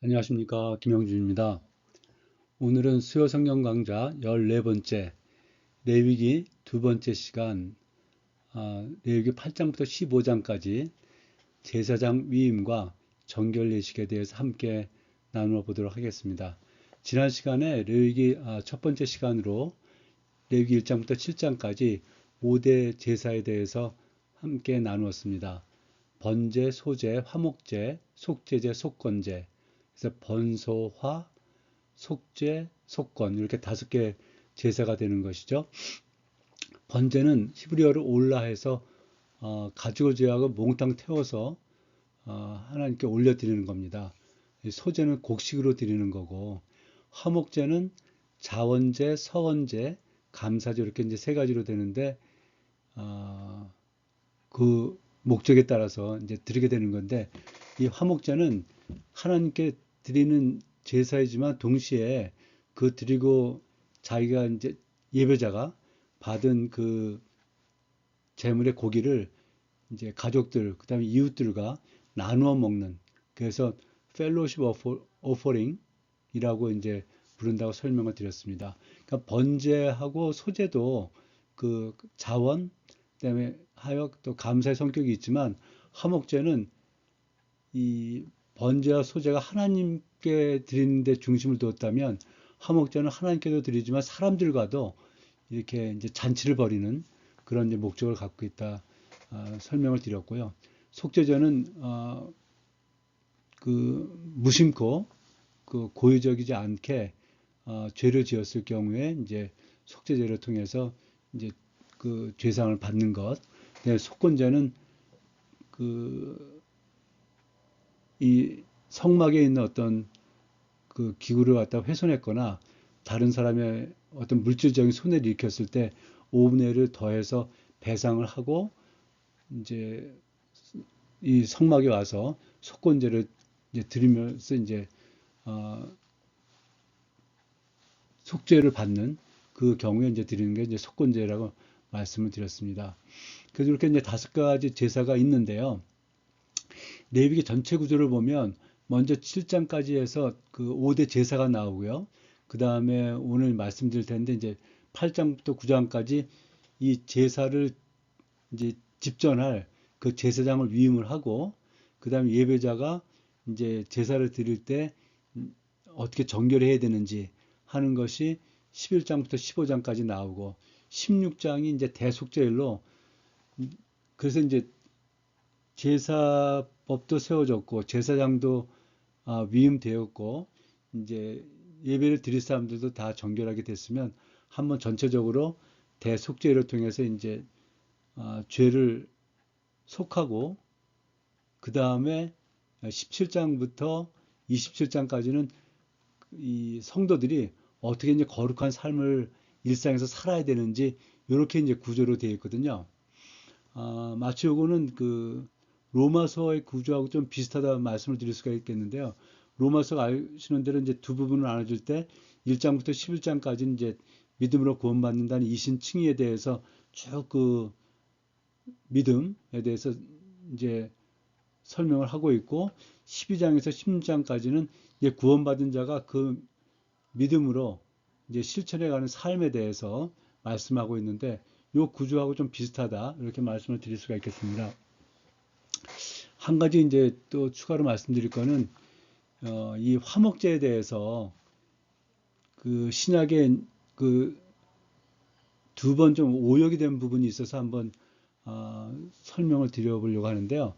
안녕하십니까, 김영준입니다. 오늘은 수요 성경 강좌 14번째 레위기 두 번째 시간, 레위기 8장부터 15장까지 제사장 위임과 정결 예식에 대해서 함께 나누어 보도록 하겠습니다. 지난 시간에 레위기 첫 번째 시간으로 레위기 1장부터 7장까지 5대 제사에 대해서 함께 나누었습니다. 번제, 소제, 화목제, 속제제, 속건제. 그래서 번소화, 속죄, 속건 이렇게 5개 제사가 되는 것이죠. 번제는 히브리어로 올라해서 가죽을 제하고 몽땅 태워서 하나님께 올려드리는 겁니다. 소제는 곡식으로 드리는 거고, 화목제는 자원제, 서원제, 감사제 이렇게 이제 세 가지로 되는데 그 목적에 따라서 이제 드리게 되는 건데, 이 화목제는 하나님께 드리는 제사이지만 동시에 그 드리고 자기가 이제 예배자가 받은 그 제물의 고기를 이제 가족들, 그다음에 이웃들과 나누어 먹는, 그래서 펠로십 오퍼링이라고 이제 부른다고 설명을 드렸습니다. 그러니까 번제하고 소제도 그 자원, 그다음에 하역 또 감사의 성격이 있지만, 화목제는 이 번제와 소제가 하나님께 드리는데 중심을 두었다면, 화목제는 하나님께도 드리지만 사람들과도 이렇게 이제 잔치를 벌이는 그런 이제 목적을 갖고 있다, 설명을 드렸고요. 속죄제는 그 무심코 그 고의적이지 않게 죄를 지었을 경우에 이제 속죄제를 통해서 이제 그 죄상을 받는 것. 속건제는 그 이 성막에 있는 어떤 그 기구를 갖다 훼손했거나 다른 사람의 어떤 물질적인 손해를 일으켰을 때 5분의 1을 더해서 배상을 하고 이제 이 성막에 와서 속건제를 이제 드리면서 이제 어, 속죄를 받는 그 경우에 이제 드리는 게 이제 속건제라고 말씀을 드렸습니다. 그래서 이렇게 이제 5가지 제사가 있는데요. 레위기 전체 구조를 보면 먼저 7장까지 해서 그 5대 제사가 나오고요. 그 다음에 오늘 말씀드릴 텐데 이제 8장부터 9장까지 이 제사를 이제 집전할 그 제사장을 위임을 하고, 그 다음에 예배자가 이제 제사를 드릴 때 어떻게 정결해야 되는지 하는 것이 11장부터 15장까지 나오고, 16장이 이제 대속죄일로, 그래서 이제 제사법도 세워졌고 제사장도 위임되었고, 이제 예배를 드릴 사람들도 다 정결하게 됐으면 한번 전체적으로 대속죄를 통해서 이제 죄를 속하고, 그 다음에 17장부터 27장까지는 이 성도들이 어떻게 이제 거룩한 삶을 일상에서 살아야 되는지 이렇게 이제 구조로 되어 있거든요. 마치 요거는 그 로마서의 구조하고 좀 비슷하다 말씀을 드릴 수가 있겠는데요. 로마서 아시는 대로 이제 두 부분을 나눠줄 때 1장부터 11장까지는 이제 믿음으로 구원받는다는 이신칭의에 대해서 쭉 그 믿음에 대해서 이제 설명을 하고 있고, 12장에서 16장까지는 이제 구원받은 자가 그 믿음으로 이제 실천해가는 삶에 대해서 말씀하고 있는데, 이 구조하고 좀 비슷하다 이렇게 말씀을 드릴 수가 있겠습니다. 한 가지 이제 또 추가로 말씀드릴 거는 이 화목제에 대해서 그 신약에 그 두 번 좀 오역이 된 부분이 있어서 한번 설명을 드려보려고 하는데요.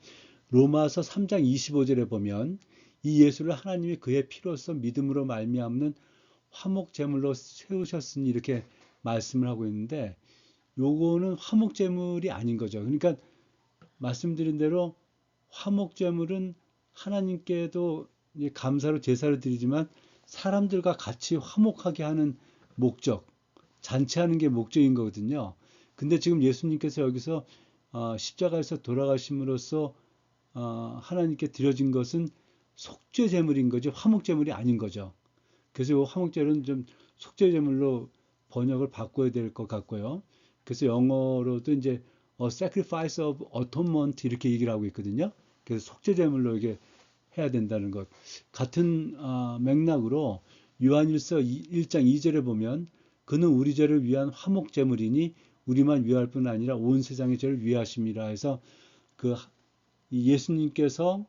로마서 3장 25절에 보면 이 예수를 하나님이 그의 피로써 믿음으로 말미암는 화목 제물로 세우셨으니 이렇게 말씀을 하고 있는데, 요거는 화목 제물이 아닌 거죠. 그러니까 말씀드린 대로 화목 제물은 하나님께도 감사로 제사를 드리지만 사람들과 같이 화목하게 하는 목적, 잔치하는 게 목적인 거거든요. 근데 지금 예수님께서 여기서 십자가에서 돌아가심으로써 하나님께 드려진 것은 속죄 제물인 거지 화목 제물이 아닌 거죠. 그래서 이 화목 제물은 좀 속죄 제물로 번역을 바꿔야 될 것 같고요. 그래서 영어로도 이제 sacrifice of atonement 이렇게 얘기를 하고 있거든요. 그래서 속죄 제물로 이게 해야 된다는 것. 같은 맥락으로 요한일서 1장 2절에 보면 그는 우리 죄를 위한 화목 제물이니 우리만 위할 뿐 아니라 온 세상의 죄를 위하심이라 해서 그 예수님께서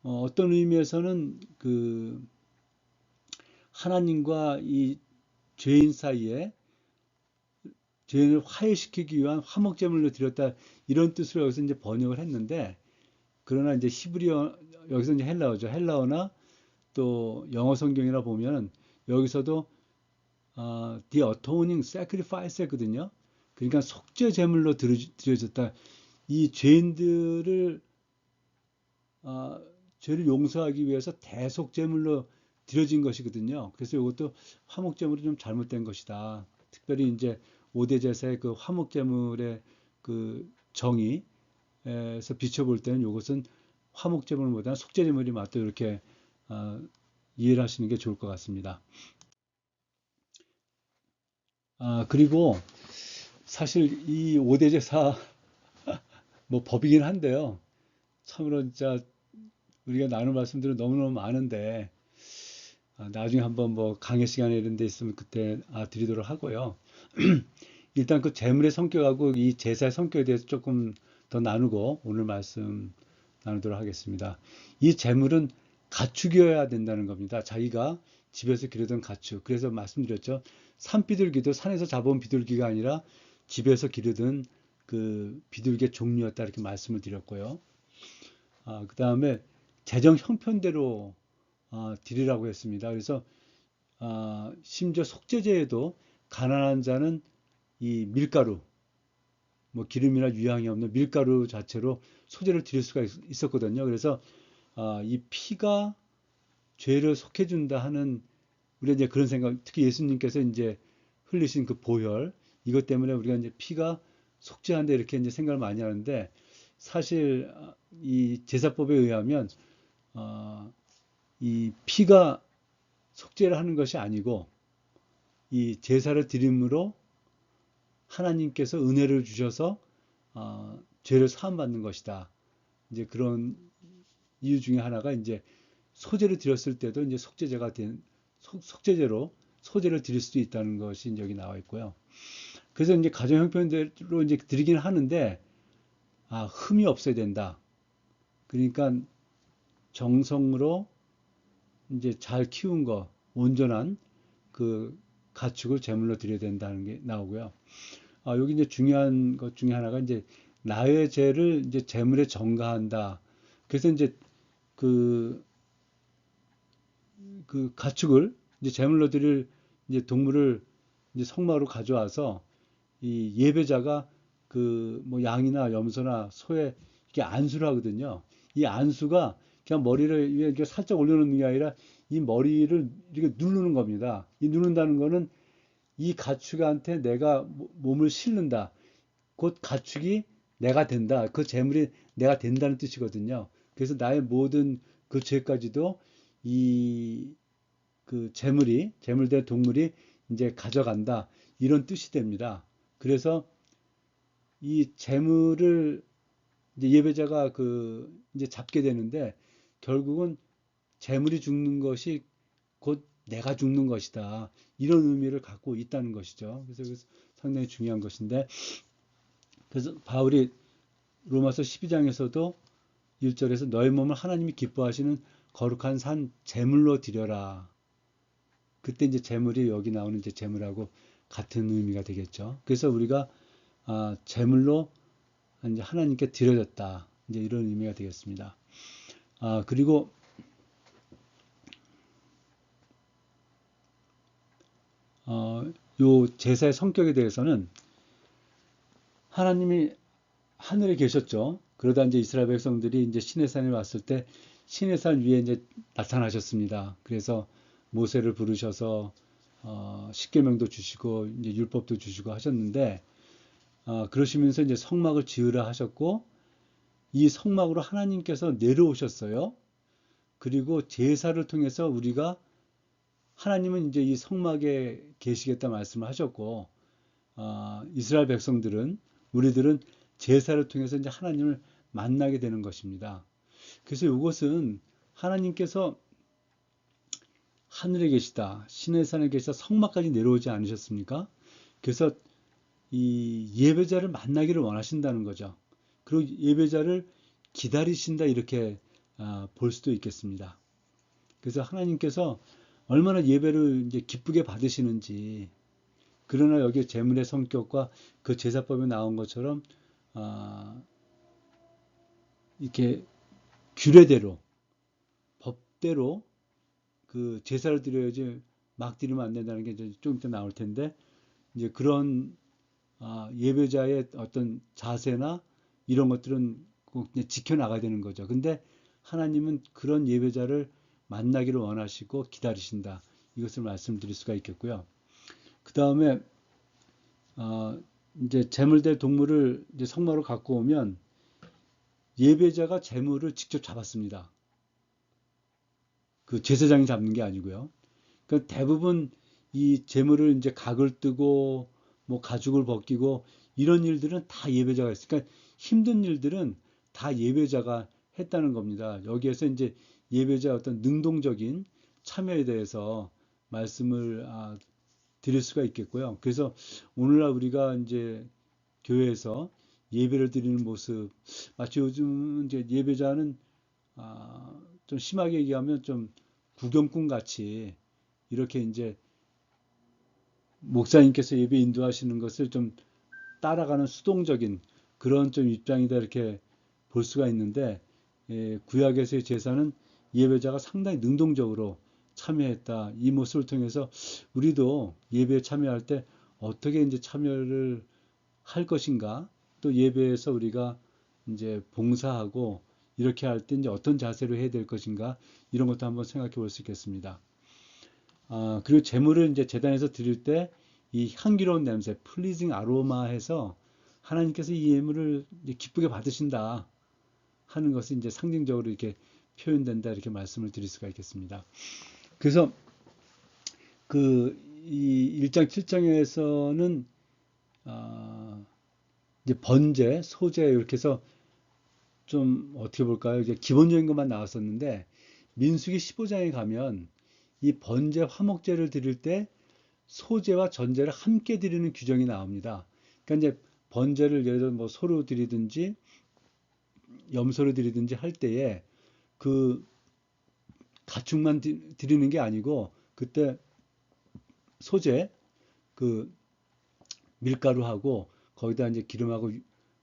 어떤 의미에서는 그 하나님과 이 죄인 사이에 죄인을 화해시키기 위한 화목 제물로 드렸다 이런 뜻으로 여기서 이제 번역을 했는데 그러나 이제 히브리어 여기서 이제 헬라어죠. 헬라어나 또 영어 성경이나 보면 여기서도 the atoning sacrifice거든요. 그러니까 속죄 제물로 드려졌다. 이 죄인들을 죄를 용서하기 위해서 대속 제물로 드려진 것이거든요. 그래서 이것도 화목 제물이 좀 잘못된 것이다. 특별히 이제 5대 제사의 그 화목 제물의 그 정의에서 비춰볼 때는 이것은 화목 제물보다는 속죄 제물이 맞다 이렇게 이해를 하시는 게 좋을 것 같습니다. 그리고 사실 이 5대 제사 뭐 법이긴 한데요. 참으로 진짜 우리가 나눌 말씀들은 너무너무 많은데 나중에 한번 뭐 강의 시간에 이런 데 있으면 그때 드리도록 하고요. 일단 그 재물의 성격하고 이 제사의 성격에 대해서 조금 더 나누고 오늘 말씀 나누도록 하겠습니다. 이 재물은 가축이어야 된다는 겁니다. 자기가 집에서 기르던 가축. 그래서 말씀드렸죠. 산비둘기도 산에서 잡아온 비둘기가 아니라 집에서 기르던 그 비둘기의 종류였다 이렇게 말씀을 드렸고요. 그 다음에 재정 형편대로 드리라고 했습니다. 그래서 심지어 속죄제에도 가난한 자는 이 밀가루, 뭐 기름이나 유향이 없는 밀가루 자체로 소재를 드릴 수가 있었거든요. 그래서 이 피가 죄를 속해준다 하는 우리가 이제 그런 생각, 특히 예수님께서 이제 흘리신 그 보혈 이것 때문에 우리가 이제 피가 속죄한다 이렇게 이제 생각을 많이 하는데 사실 이 제사법에 의하면 이 피가 속죄를 하는 것이 아니고 이 제사를 드림으로 하나님께서 은혜를 주셔서 죄를 사함받는 것이다. 이제 그런 이유 중에 하나가 이제 소제를 드렸을 때도 이제 속죄제가 된 속죄제로 소제를 드릴 수도 있다는 것이 이제 여기 나와 있고요. 그래서 이제 가정 형편대로 이제 드리긴 하는데 흠이 없어야 된다. 그러니까 정성으로 이제 잘 키운 거 온전한 그 가축을 제물로 드려야 된다는 게 나오고요. 여기 이제 중요한 것 중에 하나가 이제 나의 죄를 이제 제물에 전가한다. 그래서 이제 그, 그 가축을 이제 제물로 드릴 이제 동물을 이제 성막으로 가져와서 이 예배자가 그 뭐 양이나 염소나 소에 이렇게 안수를 하거든요. 이 안수가 그냥 머리를 위에 이렇게 살짝 올려놓는 게 아니라 이 머리를 이렇게 누르는 겁니다. 이 누른다는 거는 이 가축한테 내가 몸을 실는다. 곧 가축이 내가 된다. 그 재물이 내가 된다는 뜻이거든요. 그래서 나의 모든 그 죄까지도 이 그 재물된 동물이 이제 가져간다. 이런 뜻이 됩니다. 그래서 이 재물을 이제 예배자가 그 이제 잡게 되는데 결국은 재물이 죽는 것이 곧 내가 죽는 것이다. 이런 의미를 갖고 있다는 것이죠. 그래서 상당히 중요한 것인데 그래서 바울이 로마서 12장에서도 1절에서 너의 몸을 하나님이 기뻐하시는 거룩한 산 제물로 드려라. 그때 이제 제물이 여기 나오는 이제 제물하고 같은 의미가 되겠죠. 그래서 우리가 제물로 이제 하나님께 드려졌다. 이제 이런 의미가 되겠습니다. 그리고 요 제사의 성격에 대해서는 하나님이 하늘에 계셨죠. 그러다 이제 이스라엘 백성들이 이제 시내산에 왔을 때 시내산 위에 이제 나타나셨습니다. 그래서 모세를 부르셔서 십계명도 주시고 이제 율법도 주시고 하셨는데 그러시면서 이제 성막을 지으라 하셨고 이 성막으로 하나님께서 내려오셨어요. 그리고 제사를 통해서 우리가 하나님은 이제 이 성막에 계시겠다 말씀을 하셨고 이스라엘 백성들은 우리들은 제사를 통해서 이제 하나님을 만나게 되는 것입니다. 그래서 이것은 하나님께서 하늘에 계시다, 신의 산에 계시다, 성막까지 내려오지 않으셨습니까? 그래서 이 예배자를 만나기를 원하신다는 거죠. 그리고 예배자를 기다리신다 이렇게 볼 수도 있겠습니다. 그래서 하나님께서 얼마나 예배를 이제 기쁘게 받으시는지, 그러나 여기 제물의 성격과 그 제사법에 나온 것처럼 이렇게 규례대로 법대로 그 제사를 드려야지 막 드리면 안 된다는 게 이제 좀 이따 나올 텐데, 이제 그런 예배자의 어떤 자세나 이런 것들은 꼭 지켜나가야 되는 거죠. 근데 하나님은 그런 예배자를 만나기를 원하시고 기다리신다. 이것을 말씀드릴 수가 있겠고요. 그 다음에 이제 제물될 동물을 이제 성막으로 갖고 오면 예배자가 제물을 직접 잡았습니다. 그 제사장이 잡는 게 아니고요. 그 대부분 이 제물을 이제 각을 뜨고 뭐 가죽을 벗기고 이런 일들은 다 예배자가 했어요. 그러니까 힘든 일들은 다 예배자가 했다는 겁니다. 여기에서 이제 예배자 어떤 능동적인 참여에 대해서 말씀을 드릴 수가 있겠고요. 그래서 오늘날 우리가 이제 교회에서 예배를 드리는 모습, 마치 요즘 이제 예배자는 좀 심하게 얘기하면 좀 구경꾼 같이 이렇게 이제 목사님께서 예배 인도하시는 것을 좀 따라가는 수동적인 그런 좀 입장이다 이렇게 볼 수가 있는데, 구약에서의 제사는 예배자가 상당히 능동적으로 참여했다. 이 모습을 통해서 우리도 예배에 참여할 때 어떻게 이제 참여를 할 것인가, 또 예배에서 우리가 이제 봉사하고 이렇게 할 때 이제 어떤 자세로 해야 될 것인가, 이런 것도 한번 생각해 볼 수 있겠습니다. 그리고 제물을 이제 제단에서 드릴 때 이 향기로운 냄새, 플리징 아로마 해서 하나님께서 이 예물을 기쁘게 받으신다 하는 것이 이제 상징적으로 이렇게 표현된다 이렇게 말씀을 드릴 수가 있겠습니다. 그래서 그 이 1장 7장에서는 이제 번제, 소제 이렇게 해서 좀 어떻게 볼까요? 이제 기본적인 것만 나왔었는데 민수기 15장에 가면 이 번제 화목제를 드릴 때 소제와 전제를 함께 드리는 규정이 나옵니다. 그러니까 이제 번제를 예를 들어 뭐 소로 드리든지 염소로 드리든지 할 때에 그 가축만 드리는 게 아니고 그때 소제 그 밀가루하고 거기다 이제 기름하고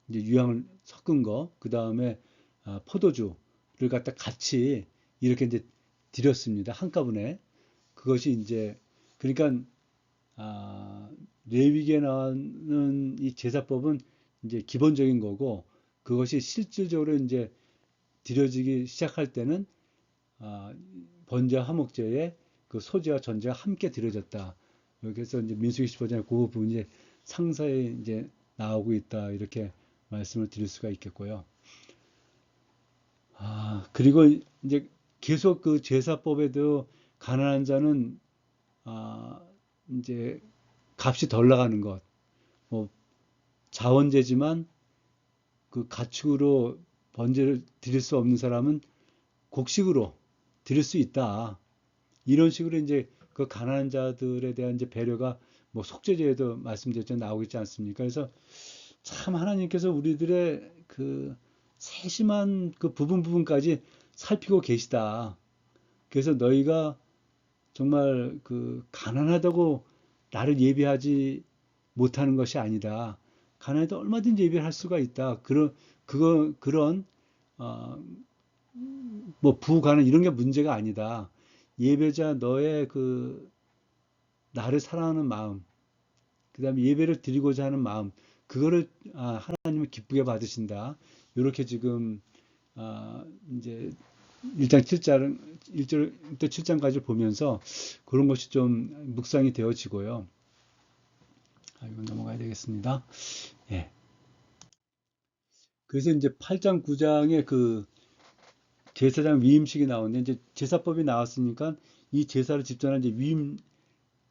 이제 유향을 섞은 거, 그 다음에 포도주를 갖다 같이 이렇게 이제 드렸습니다. 한꺼번에. 그것이 이제 그러니까 레위기에 나오는 이 제사법은 이제 기본적인 거고, 그것이 실질적으로 이제 드려지기 시작할 때는 번제 화목제에 그 소제와 전제가 함께 드려졌다. 그래서 이제 민수기 15장에 그 부분이 상세히 이제 나오고 있다 이렇게 말씀을 드릴 수가 있겠고요. 그리고 이제 계속 그 제사법에도 가난한 자는 이제 값이 덜 나가는 것, 뭐 자원제지만 그 가축으로 번제를 드릴 수 없는 사람은 곡식으로 드릴 수 있다. 이런 식으로 이제 그 가난한 자들에 대한 이제 배려가 뭐 속죄제에도 말씀드렸죠 나오고 있지 않습니까? 그래서 참 하나님께서 우리들의 그 세심한 그 부분까지 살피고 계시다. 그래서 너희가 정말 그 가난하다고 나를 예비하지 못하는 것이 아니다. 가난해도 얼마든지 예배를 할 수가 있다. 그런 어, 뭐 부가난 이런 게 문제가 아니다. 예배자 너의 그 나를 사랑하는 마음, 그다음에 예배를 드리고자 하는 마음, 그거를 하나님은 기쁘게 받으신다. 이렇게 지금 이제 1장 7장 1절부터 7장까지 보면서 그런 것이 좀 묵상이 되어지고요. 이건 넘어가야 되겠습니다. 예. 그래서 이제 8장 9장에 그 제사장 위임식이 나오는데 이제 제사법이 나왔으니까 이 제사를 집전한 이제 위임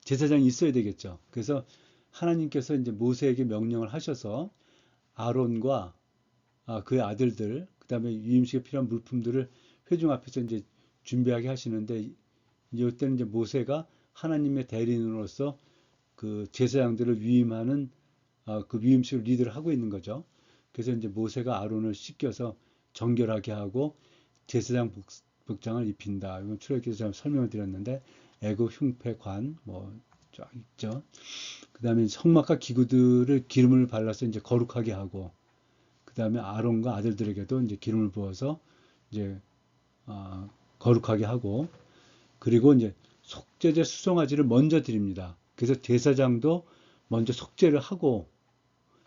제사장이 있어야 되겠죠. 그래서 하나님께서 이제 모세에게 명령을 하셔서 아론과 그의 아들들, 그다음에 위임식에 필요한 물품들을 회중 앞에서 이제 준비하게 하시는데 이때는 이제 모세가 하나님의 대리인으로서 그 제사장들을 위임하는 그 위임식을 리드를 하고 있는 거죠. 그래서 이제 모세가 아론을 씻겨서 정결하게 하고 제사장 복장을 입힌다. 이건 출애굽기에서 제가 설명을 드렸는데 애굽 흉패관 쫙 있죠. 그다음에 성막과 기구들을 기름을 발라서 이제 거룩하게 하고 그다음에 아론과 아들들에게도 이제 기름을 부어서 이제 거룩하게 하고 그리고 이제 속죄제 수송아지를 먼저 드립니다. 그래서 제사장도 먼저 속죄를 하고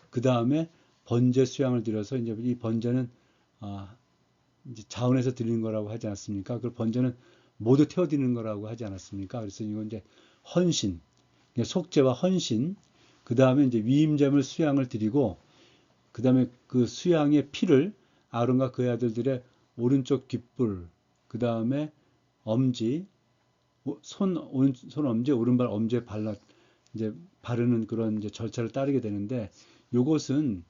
그 다음에 번제 수양을 드려서 이제 이 번제는 이제 자원에서 드리는 거라고 하지 않았습니까? 그 번제는 모두 태워드리는 거라고 하지 않았습니까? 그래서 이건 이제 헌신, 속죄와 헌신, 그 다음에 이제 위임제물 수양을 드리고 그 다음에 그 수양의 피를 아론과 그의 아들들의 오른쪽 귓불, 그 다음에 엄지, 손 엄지, 오른발 엄지에 이제 바르는 그런 이제 절차를 따르게 되는데, 요것은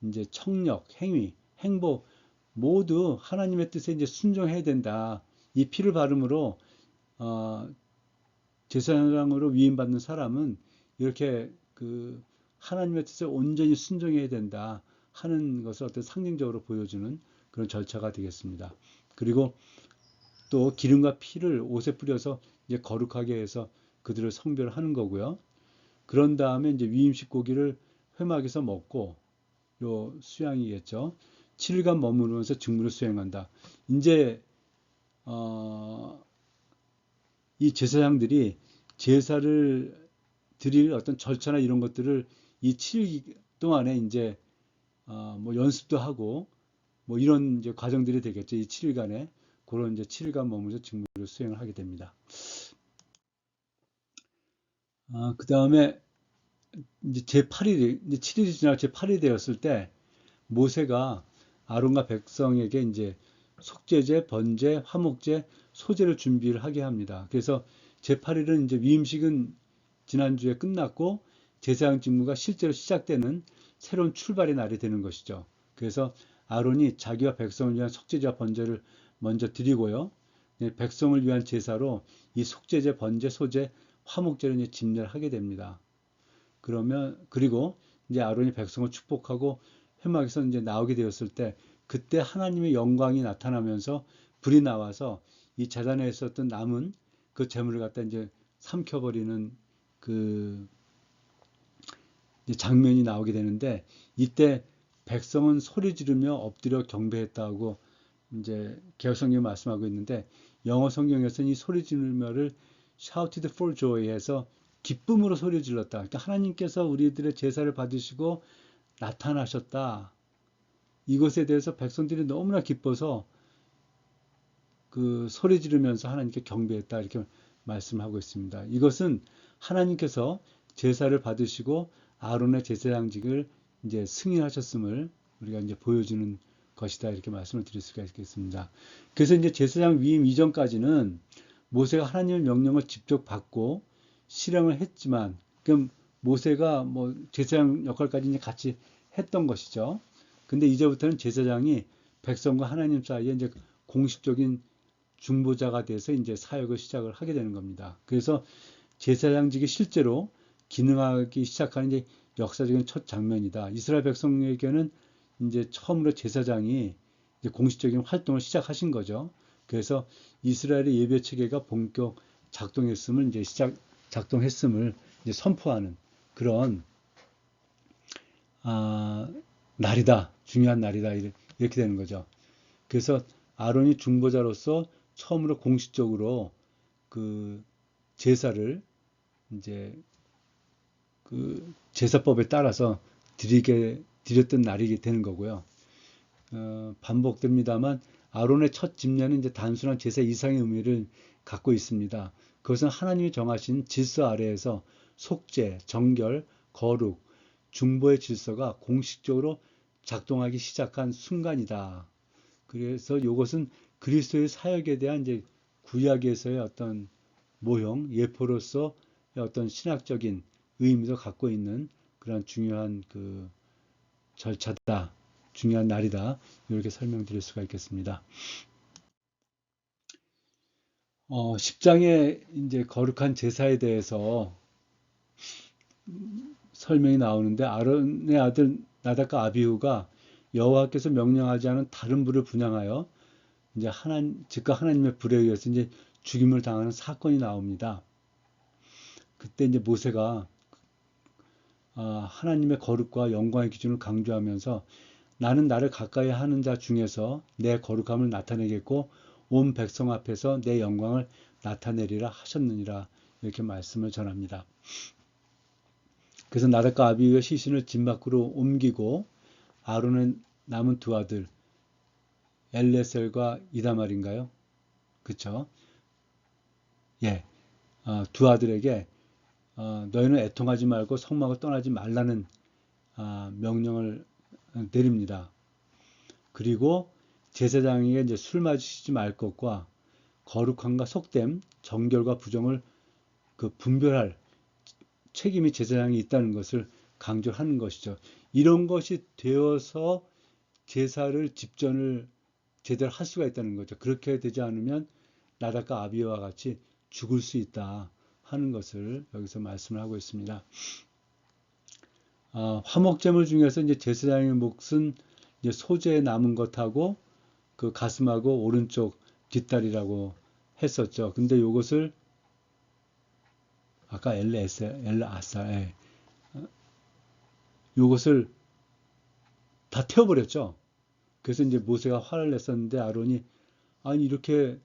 이제 청력, 행위, 행복 모두 하나님의 뜻에 이제 순종해야 된다. 이 피를 바름으로 제사장으로 위임받는 사람은 이렇게 그 하나님의 뜻에 온전히 순종해야 된다 하는 것을 어떤 상징적으로 보여주는 그런 절차가 되겠습니다. 그리고 또 기름과 피를 옷에 뿌려서 이제 거룩하게 해서 그들을 성별하는 거고요. 그런 다음에 이제 위임식 고기를 회막에서 먹고 요 수양이겠죠. 7일간 머무르면서 직무를 수행한다. 이제 이 제사장들이 제사를 드릴 어떤 절차나 이런 것들을 이 7일 동안에 이제 연습도 하고 이런 이제 과정들이 되겠죠. 이 7일간에 그런 이제 7일간 머무르면서 직무를 수행을 하게 됩니다. 그 다음에 이제 제8일이 이제 7일이 지나고 제8일이 되었을 때 모세가 아론과 백성에게 이제 속죄제, 번제, 화목제, 소제를 준비를 하게 합니다. 그래서 제8일은 이제 위임식은 지난주에 끝났고 제사장 직무가 실제로 시작되는 새로운 출발의 날이 되는 것이죠. 그래서 아론이 자기와 백성을 위한 속죄제와 번제를 먼저 드리고요. 백성을 위한 제사로 이 속죄제, 번제, 소제, 화목제를 이제 집례를 하게 됩니다. 그리고 이제 아론이 백성을 축복하고 회막에서 이제 나오게 되었을 때 그때 하나님의 영광이 나타나면서 불이 나와서 이 제단에 있었던 남은 그 재물을 갖다 이제 삼켜버리는 그 장면이 나오게 되는데 이때 백성은 소리 지르며 엎드려 경배했다고 이제 개혁성경이 말씀하고 있는데 영어 성경에서는 이 소리 지르며를 shouted for joy 해서 기쁨으로 소리 질렀다. 그러니까 하나님께서 우리들의 제사를 받으시고 나타나셨다. 이것에 대해서 백성들이 너무나 기뻐서 그 소리 지르면서 하나님께 경배했다. 이렇게 말씀하고 있습니다. 이것은 하나님께서 제사를 받으시고 아론의 제사장직을 이제 승인하셨음을 우리가 이제 보여주는 것이다. 이렇게 말씀을 드릴 수가 있겠습니다. 그래서 이제 제사장 위임 이전까지는 모세가 하나님의 명령을 직접 받고 실행을 했지만, 그럼 모세가 제사장 역할까지 이제 같이 했던 것이죠. 근데 이제부터는 제사장이 백성과 하나님 사이에 이제 공식적인 중보자가 돼서 이제 사역을 시작을 하게 되는 겁니다. 그래서 제사장직이 실제로 기능하기 시작하는 이제 역사적인 첫 장면이다. 이스라엘 백성에게는 이제 처음으로 제사장이 이제 공식적인 활동을 시작하신 거죠. 그래서 이스라엘의 예배 체계가 본격 작동했음을 이제 선포하는 그런 날이다, 중요한 날이다 이렇게 되는 거죠. 그래서 아론이 중보자로서 처음으로 공식적으로 그 제사를 이제 그 제사법에 따라서 드렸던 날이 되는 거고요. 반복됩니다만 아론의 첫 집례는 이제 단순한 제사 이상의 의미를 갖고 있습니다. 그것은 하나님이 정하신 질서 아래에서 속죄, 정결, 거룩, 중보의 질서가 공식적으로 작동하기 시작한 순간이다. 그래서 이것은 그리스도의 사역에 대한 이제 구약에서의 어떤 모형, 예포로서 어떤 신학적인 의미도 갖고 있는 그런 중요한 그 절차다, 중요한 날이다. 이렇게 설명드릴 수가 있겠습니다. 10장에 이제 거룩한 제사에 대해서 설명이 나오는데 아론의 아들 나답과 아비후가 여호와께서 명령하지 않은 다른 불을 분향하여 이제 즉각 하나님의 불에 의해서 이제 죽임을 당하는 사건이 나옵니다. 그때 이제 모세가 하나님의 거룩과 영광의 기준을 강조하면서 나는 나를 가까이 하는 자 중에서 내 거룩함을 나타내겠고 온 백성 앞에서 내 영광을 나타내리라 하셨느니라 이렇게 말씀을 전합니다. 그래서 나답과 아비후의 시신을 집 밖으로 옮기고 아론의 남은 두 아들 엘레셀과 이다말인가요? 그쵸? 예, 두 아들에게 너희는 애통하지 말고 성막을 떠나지 말라는 명령을 내립니다. 그리고 제사장에게 이제 술 마시지 말 것과 거룩함과 속됨, 정결과 부정을 그 분별할 책임이 제사장이 있다는 것을 강조하는 것이죠. 이런 것이 되어서 제사를 집전을 제대로 할 수가 있다는 거죠. 그렇게 되지 않으면 나답과 아비와 같이 죽을 수 있다 하는 것을 여기서 말씀을 하고 있습니다. 화목제물 중에서 이제 제사장의 몫은 이제 소재에 남은 것하고 그 가슴하고 오른쪽 뒷다리라고 했었죠. 근데 이것을 아까 엘아사 이것을 다 태워버렸죠. 그래서 이제 모세가 화를 냈었는데 아론이 아니 이렇게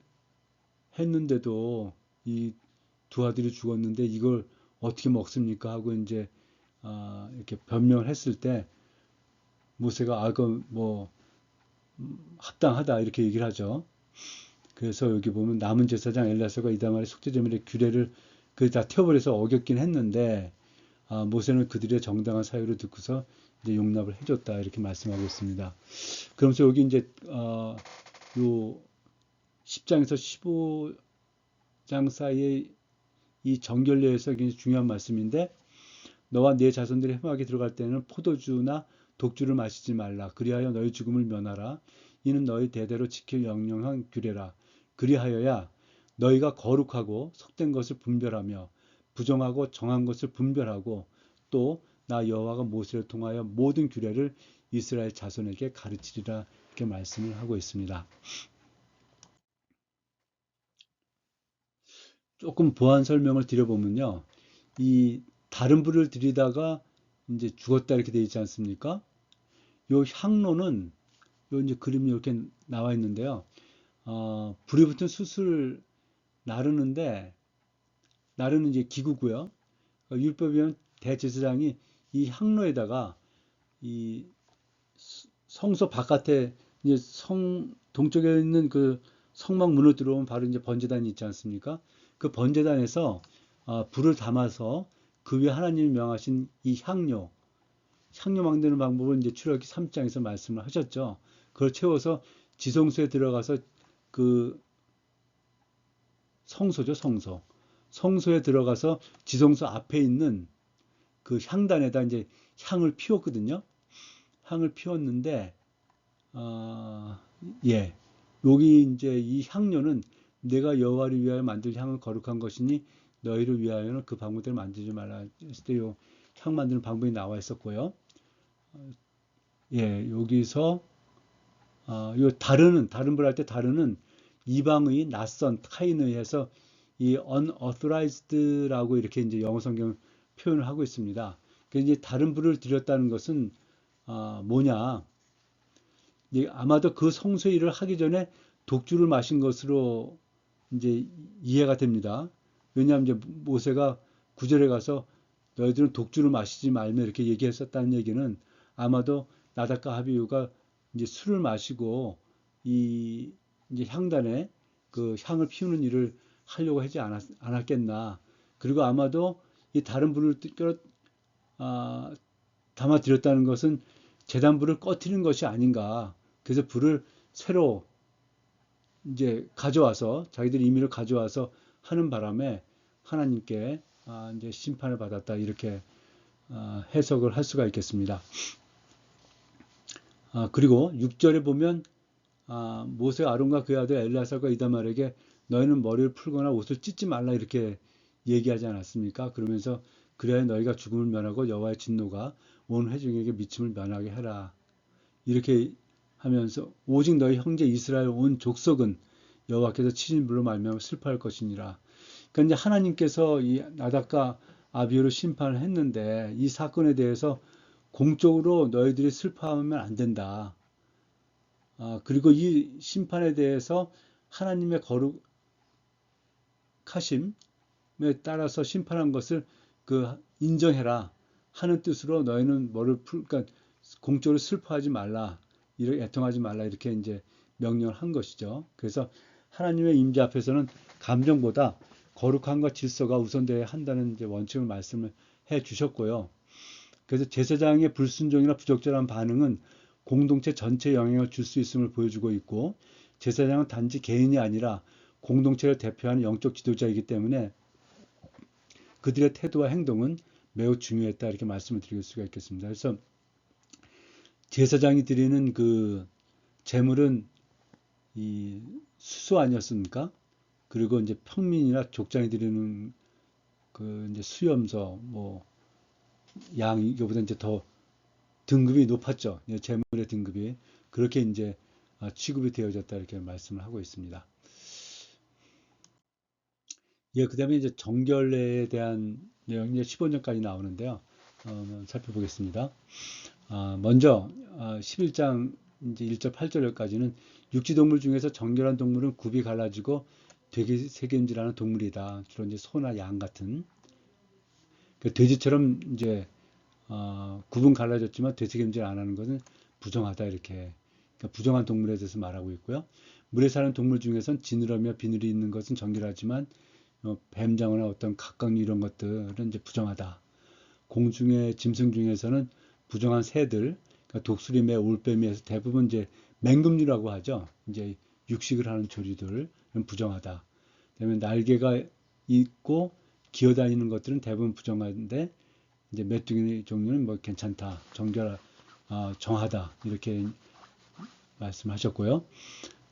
했는데도 이 두 아들이 죽었는데 이걸 어떻게 먹습니까? 하고 이제 이렇게 변명을 했을 때 모세가 그뭐 합당하다 이렇게 얘기를 하죠. 그래서 여기 보면 남은 제사장 엘라사가 이다말의 속죄제물의 규례를 그 다 태워버려서 어겼긴 했는데 모세는 그들의 정당한 사유를 듣고서 이제 용납을 해줬다 이렇게 말씀하고 있습니다. 그러면서 여기 이제 요 10장에서 15장 사이에 이 정결례에서 굉장히 중요한 말씀인데 너와 네 자손들이 회막에 들어갈 때는 포도주나 독주를 마시지 말라. 그리하여 너희 죽음을 면하라. 이는 너희 대대로 지킬 영영한 규례라. 그리하여야 너희가 거룩하고 속된 것을 분별하며 부정하고 정한 것을 분별하고 또 나 여호와가 모세를 통하여 모든 규례를 이스라엘 자손에게 가르치리라 이렇게 말씀을 하고 있습니다. 조금 보완 설명을 드려보면요. 이 다른 불을 들이다가 이제 죽었다 이렇게 되어 있지 않습니까? 요 향로는 요 이제 그림이 이렇게 나와 있는데요. 불이 붙은 숯을 나르는데 나르는 이제 기구고요. 율법에 의하면 대제사장이 이 향로에다가 이 성소 바깥에 이제 동쪽에 있는 그 성막 문으로 들어오면 바로 이제 번제단이 있지 않습니까? 그 번제단에서 불을 담아서 그 위에 하나님이 명하신 이 향료 만드는 방법을 이제 출애굽기 3장에서 말씀을 하셨죠. 그걸 채워서 지성소에 들어가서 그 성소죠, 성소. 성소에 들어가서 지성소 앞에 있는 그 향단에다 이제 향을 피웠거든요. 향을 피웠는데, 어, 예. 여기 이제 이 향료는 내가 여호와를 위하여 만들 향은 거룩한 것이니 너희를 위하여는 그 방법대로 만들지 말라 했을 때 요 향 만드는 방법이 나와 있었고요. 예, 여기서 요 다른 불 할 때 다르는 이방의 낯선 타인에 의해서 이 unauthorized라고 이렇게 이제 영어 성경 표현을 하고 있습니다. 그래서 이제 다른 불을 들였다는 것은 뭐냐? 이제 아마도 그 성소 일을 하기 전에 독주를 마신 것으로 이제 이해가 됩니다. 왜냐하면 이제 모세가 구절에 가서 너희들은 독주를 마시지 말며 이렇게 얘기했었다는 얘기는 아마도 나답과 아비후가 이제 술을 마시고 이 이제 향단에 그 향을 피우는 일을 하려고 하지 않았겠나. 그리고 아마도 이 다른 불을 아, 담아드렸다는 것은 제단불을 꺼트리는 것이 아닌가. 그래서 불을 새로 이제 가져와서 자기들이 임의를 가져와서 하는 바람에 하나님께 이제 심판을 받았다 이렇게 해석을 할 수가 있겠습니다. 그리고 6절에 보면 모세 아론과 그의 아들 엘라살과 이다말에게 너희는 머리를 풀거나 옷을 찢지 말라 이렇게 얘기하지 않았습니까? 그러면서 그래야 너희가 죽음을 면하고 여호와의 진노가 온 회중에게 미침을 면하게 해라. 이렇게 하면서 오직 너희 형제 이스라엘 온 족속은 여호와께서 치신 불로 말미암아 슬퍼할 것이니라. 그러니까 이제 하나님께서 이 나답과 아비후를 심판을 했는데 이 사건에 대해서 공적으로 너희들이 슬퍼하면 안 된다. 그리고 이 심판에 대해서 하나님의 거룩하심에 따라서 심판한 것을 인정해라 하는 뜻으로 너희는 그러니까 공적으로 슬퍼하지 말라, 이렇게 애통하지 말라 이렇게 이제 명령을 한 것이죠. 그래서 하나님의 임재 앞에서는 감정보다 거룩함과 질서가 우선되어야 한다는 이제 원칙을 말씀을 해 주셨고요. 그래서 제사장의 불순종이나 부적절한 반응은 공동체 전체에 영향을 줄 수 있음을 보여주고 있고, 제사장은 단지 개인이 아니라 공동체를 대표하는 영적 지도자이기 때문에 그들의 태도와 행동은 매우 중요했다 이렇게 말씀을 드릴 수가 있겠습니다. 그래서 제사장이 드리는 그 제물은 이 수소 아니었습니까? 그리고 이제 평민이나 족장이 드리는 그 이제 수염소, 뭐 양 이거보다 이제 더 등급이 높았죠. 제물의 등급이 그렇게 이제 취급이 되어졌다 이렇게 말씀을 하고 있습니다. 예, 그다음에 이제 정결례에 대한 내용이 이제 15절까지 나오는데요. 살펴보겠습니다. 먼저 11장 이제 1절 8절까지는 육지동물 중에서 정결한 동물은 굽이 갈라지고 되새김질하는 동물이다. 주로 이제 소나 양 같은 돼지처럼 이제 굽은 갈라졌지만 되새김질 안 하는 것은 부정하다 이렇게, 그러니까 부정한 동물에 대해서 말하고 있고요. 물에 사는 동물 중에선 지느러미와 비늘이 있는 것은 정결하지만 뱀장어나 어떤 갑각류 이런 것들은 이제 부정하다. 공중의 짐승 중에서는 부정한 새들, 그러니까 독수리매, 올빼미에서 대부분 이제 맹금류라고 하죠. 이제 육식을 하는 조류들은 부정하다. 그다음에 날개가 있고 기어다니는 것들은 대부분 부정한데 이제 메뚜기 종류는 뭐 괜찮다, 정하다 이렇게 말씀하셨고요.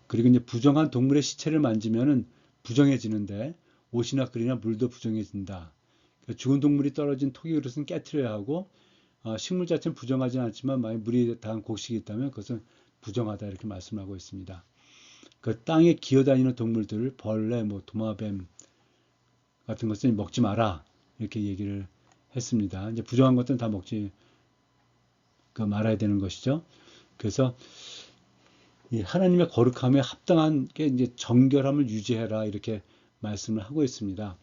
그리고 이제 부정한 동물의 시체를 만지면은 부정해지는데 옷이나 글이나 물도 부정해진다. 그러니까 죽은 동물이 떨어진 토기 그릇은 깨트려야 하고 식물 자체는 부정하지 않지만 만약 물이 닿은 곡식이 있다면 그것은 부정하다 이렇게 말씀하고 있습니다. 그 땅에 기어다니는 동물들, 벌레, 뭐 도마뱀 같은 것은 먹지 마라 이렇게 얘기를 했습니다. 이제 부정한 것들은 다 먹지 말아야 되는 것이죠. 그래서 이 하나님의 거룩함에 합당한 게 이제 정결함을 유지해라 이렇게 말씀을 하고 있습니다.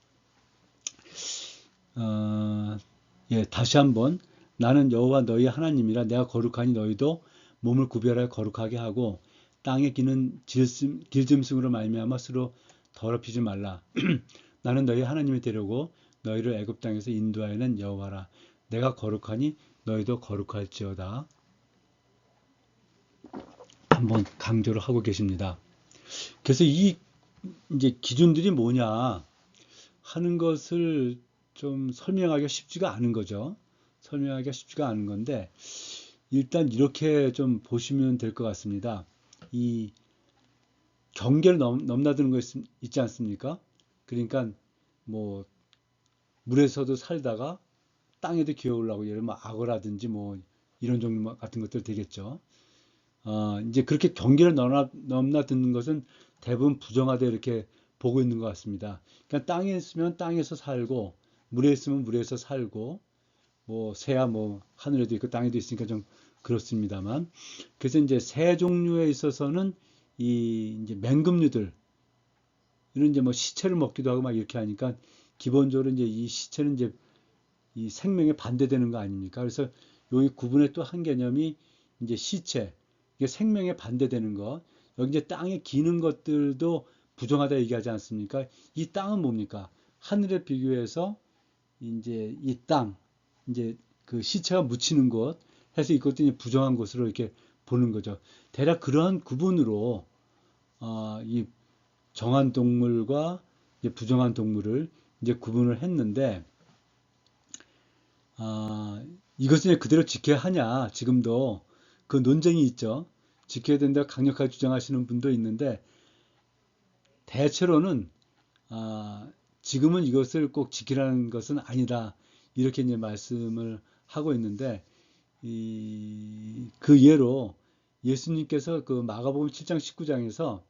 예, 다시 한번 나는 여호와 너희 하나님이라 내가 거룩하니 너희도 몸을 구별하여 거룩하게 하고 땅에 기는 길짐승으로 말미암아 스스로 더럽히지 말라. 나는 너희 하나님이 되려고 너희를 애굽 땅에서 인도하여 낸 여호와라. 내가 거룩하니 너희도 거룩할지어다. 한번 강조를 하고 계십니다. 그래서 이 이제 기준들이 뭐냐 하는 것을 좀 설명하기가 쉽지가 않은 거죠. 설명하기가 쉽지가 않은 건데 일단 이렇게 좀 보시면 될 것 같습니다. 이 경계를 넘나드는 거 있지 않습니까? 그러니까 뭐 물에서도 살다가 땅에도 기어오려고 예를 들면 악어라든지 뭐 이런 종류 같은 것들 되겠죠. 이제 그렇게 경계를 넘나드는 것은 대부분 부정하다 이렇게 보고 있는 것 같습니다. 그러니까 땅에 있으면 땅에서 살고 물에 있으면 물에서 살고 뭐 새야 뭐 하늘에도 있고 땅에도 있으니까 좀 그렇습니다만, 그래서 이제 새 종류에 있어서는 이 이제 맹금류들 이런 이제 뭐 시체를 먹기도 하고 막 이렇게 하니까 기본적으로 이제 이 시체는 이제 이 생명에 반대되는 거 아닙니까? 그래서 여기 구분의 또 한 개념이 이제 시체, 이게 생명에 반대되는 것. 여기 이제 땅에 기는 것들도 부정하다 얘기하지 않습니까? 이 땅은 뭡니까? 하늘에 비교해서 이제 이 땅, 이제 그 시체가 묻히는 곳 해서 이것도 이제 부정한 것으로 이렇게 보는 거죠. 대략 그러한 구분으로 이 정한 동물과 이제 부정한 동물을 이제 구분을 했는데 이것을 그대로 지켜야 하냐 지금도 그 논쟁이 있죠. 지켜야 된다 강력하게 주장하시는 분도 있는데 대체로는 지금은 이것을 꼭 지키라는 것은 아니다. 이렇게 이제 말씀을 하고 있는데 그 예로 예수님께서 그 마가복음 7장 19장에서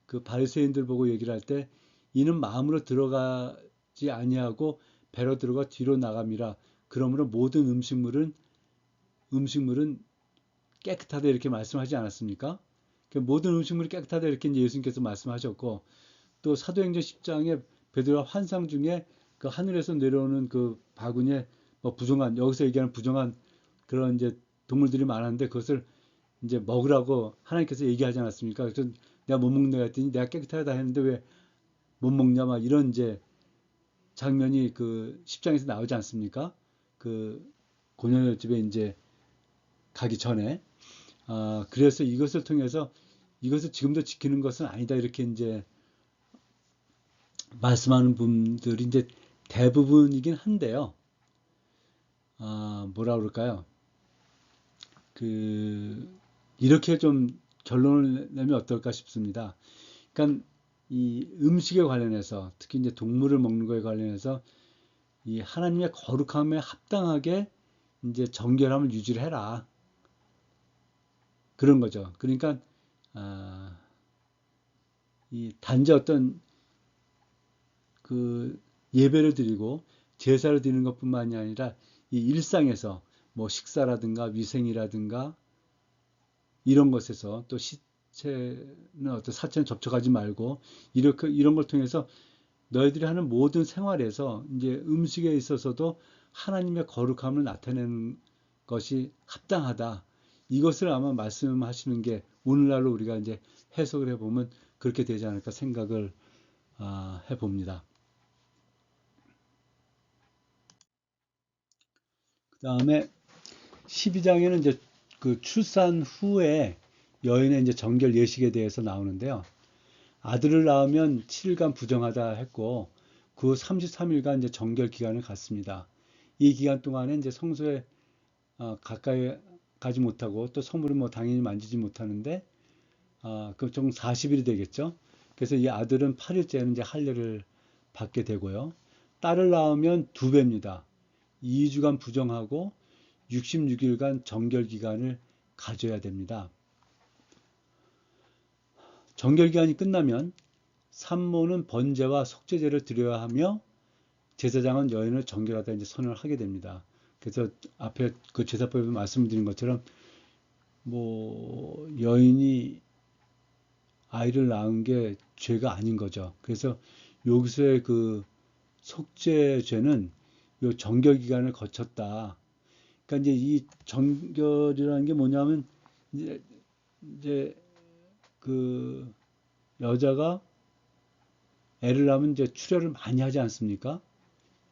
그 바리새인들 보고 얘기를 할 때 이는 마음으로 들어가지 아니하고 배로 들어가 뒤로 나감이라 그러므로 모든 음식물은 깨끗하다 이렇게 말씀하지 않았습니까? 모든 음식물이 깨끗하다 이렇게 이제 예수님께서 말씀하셨고 또 사도행전 10장에 베드로가 환상 중에 그 하늘에서 내려오는 그 바구니에 뭐 부정한 여기서 얘기하는 부정한 그런 이제 동물들이 많았는데 그것을 이제 먹으라고 하나님께서 얘기하지 않았습니까? 그래서 내가 못 먹는다 했더니 내가 깨끗하다 했는데 왜 못 먹냐 막 이런 이제 장면이 그 10장에서 나오지 않습니까? 그 고넬료 집에 이제 가기 전에 그래서 이것을 통해서 이것을 지금도 지키는 것은 아니다 이렇게 이제 말씀하는 분들이 이제 대부분이긴 한데요. 뭐라 그럴까요? 그 이렇게 좀 결론을 내면 어떨까 싶습니다. 그러니까 이 음식에 관련해서 특히 이제 동물을 먹는 거에 관련해서 이 하나님의 거룩함에 합당하게 이제 정결함을 유지를 해라 그런 거죠. 그러니까 아, 이 단지 어떤 그 예배를 드리고 제사를 드리는 것뿐만이 아니라 이 일상에서 뭐 식사라든가 위생이라든가 이런 것에서 또 시체는 어떤 사체는 접촉하지 말고 이렇게 이런 걸 통해서 너희들이 하는 모든 생활에서 이제 음식에 있어서도 하나님의 거룩함을 나타내는 것이 합당하다. 이것을 아마 말씀하시는 게 오늘날로 우리가 이제 해석을 해보면 그렇게 되지 않을까 생각을 해봅니다. 그 다음에 12장에는 이제 그 출산 후에 여인의 이제 정결 예식에 대해서 나오는데요. 아들을 낳으면 7일간 부정하다 했고 그 33일간 이제 정결 기간을 갖습니다. 이 기간 동안에 이제 성소에 가까이 가지 못하고 또 성물은 뭐 당연히 만지지 못하는데 그럼 총 40일이 되겠죠. 그래서 이 아들은 8일째는 이제 할례를 받게 되고요. 딸을 낳으면 두 배입니다. 2주간 부정하고 66일간 정결 기간을 가져야 됩니다. 정결 기간이 끝나면 산모는 번제와 속죄제를 드려야 하며 제사장은 여인을 정결하다 이제 선언을 하게 됩니다. 그래서 앞에 그 제사법에 말씀드린 것처럼 뭐 여인이 아이를 낳은 게 죄가 아닌 거죠. 그래서 여기서의 그 속죄죄는 요 정결 기간을 거쳤다. 그러니까 이제 이 정결이라는 게 뭐냐면 이제, 이제 그 여자가 애를 낳으면 이제 출혈을 많이 하지 않습니까?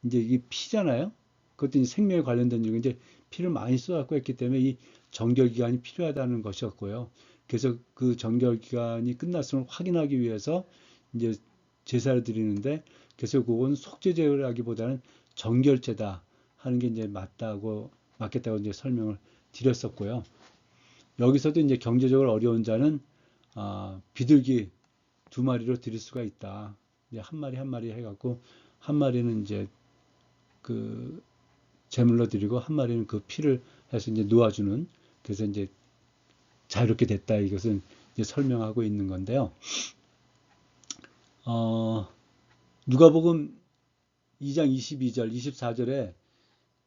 이제 이게 피잖아요. 그것도 이제 생명에 관련된 일이고 이제 피를 많이 쏟았고 했기 때문에 이 정결 기간이 필요하다는 것이었고요. 그래서 그 정결 기간이 끝났음을 확인하기 위해서 이제 제사를 드리는데 그래서 그건 속죄제라기보다는 정결제다 하는 게 이제 맞겠다고 이제 설명을 드렸었고요. 여기서도 이제 경제적으로 어려운 자는 비둘기 두 마리로 드릴 수가 있다. 이제 한 마리 한 마리 해갖고 한 마리는 이제 그 제물로 드리고 한 마리는 그 피를 해서 이제 놓아주는 그래서 이제 자유롭게 됐다 이것은 이제 설명하고 있는 건데요. 누가복음 2장 22절, 24절에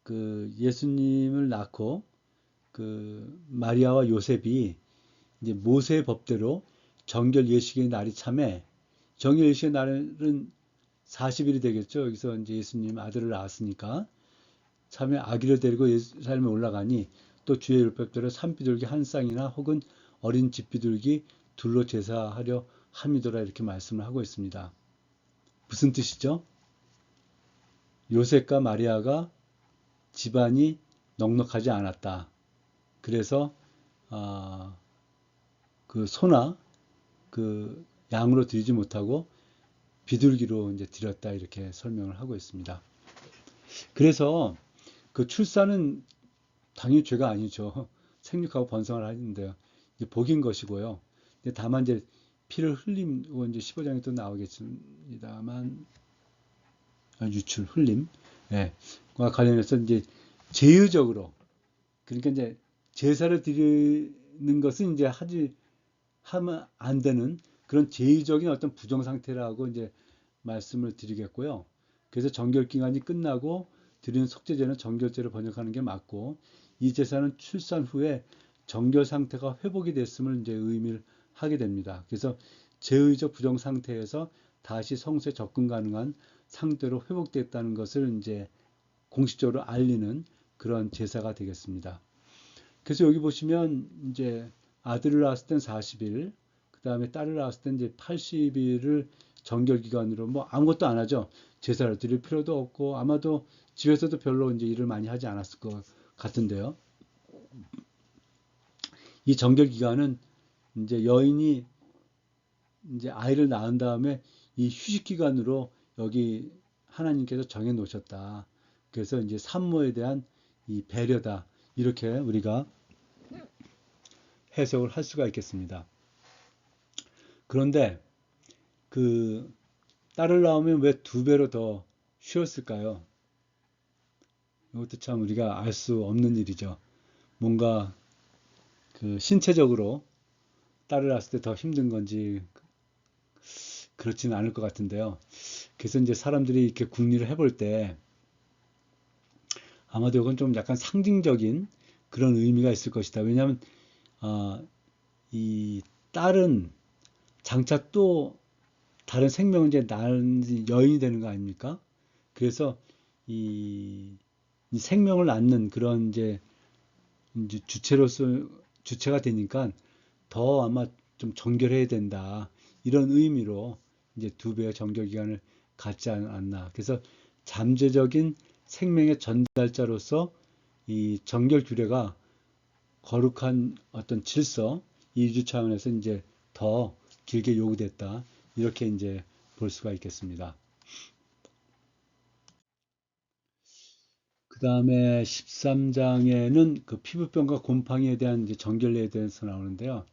그 예수님을 낳고 그 마리아와 요셉이 이제 모세의 법대로 정결 예식의 날이 참에 정결 예식의 날은 40일이 되겠죠. 여기서 이제 예수님 아들을 낳았으니까 참에 아기를 데리고 예루살렘에 올라가니 또 주의 율법대로 산비둘기 한 쌍이나 혹은 어린 집비둘기 둘로 제사하려 함이더라 이렇게 말씀을 하고 있습니다. 무슨 뜻이죠? 요셉과 마리아가 집안이 넉넉하지 않았다. 그래서 그 소나 그 양으로 드리지 못하고 비둘기로 이제 드렸다 이렇게 설명을 하고 있습니다. 그래서 그 출산은 당연히 죄가 아니죠. 생육하고 번성을 하는데요. 이제 복인 것이고요. 다만 이제 피를 흘림, 이거 이제 15장에 또 나오겠습니다만, 유출, 흘림, 예, 과 관련해서 이제 제의적으로, 그러니까 이제 제사를 드리는 것은 이제 하면 안 되는 그런 제의적인 어떤 부정 상태라고 이제 말씀을 드리겠고요. 그래서 정결 기간이 끝나고 드리는 속죄제는 정결제로 번역하는 게 맞고, 이 제사는 출산 후에 정결 상태가 회복이 됐음을 이제 의미를 하게 됩니다. 그래서 제의적 부정 상태에서 다시 성소에 접근 가능한 상태로 회복됐다는 것을 이제 공식적으로 알리는 그런 제사가 되겠습니다. 그래서 여기 보시면 이제 아들을 낳았을 땐 40일, 그 다음에 딸을 낳았을 땐 이제 80일을 정결 기간으로 뭐 아무것도 안 하죠. 제사를 드릴 필요도 없고 아마도 집에서도 별로 이제 일을 많이 하지 않았을 것 같은데요. 이 정결 기간은 이제 여인이 이제 아이를 낳은 다음에 이 휴식 기간으로 여기 하나님께서 정해 놓으셨다. 그래서 이제 산모에 대한 이 배려다. 이렇게 우리가 해석을 할 수가 있겠습니다. 그런데 그 딸을 낳으면 왜 두 배로 더 쉬었을까요? 이것도 참 우리가 알 수 없는 일이죠. 뭔가 그 신체적으로 딸을 낳았을 때 더 힘든 건지 그렇지는 않을 것 같은데요. 그래서 이제 사람들이 이렇게 궁리를 해볼 때 아마도 이건 좀 약간 상징적인 그런 의미가 있을 것이다. 왜냐하면 이 딸은 장차 또 다른 생명을 이제 낳는 여인이 되는 거 아닙니까? 그래서 이, 이 생명을 낳는 그런 이제 주체가 되니까 더 아마 좀 정결해야 된다. 이런 의미로 이제 두 배의 정결 기간을 갖지 않았나. 그래서 잠재적인 생명의 전달자로서 이 정결 규례가 거룩한 어떤 질서, 이주 차원에서 이제 더 길게 요구됐다. 이렇게 이제 볼 수가 있겠습니다. 그 다음에 13장에는 그 피부병과 곰팡이에 대한 이제 정결례에 대해서 나오는데요.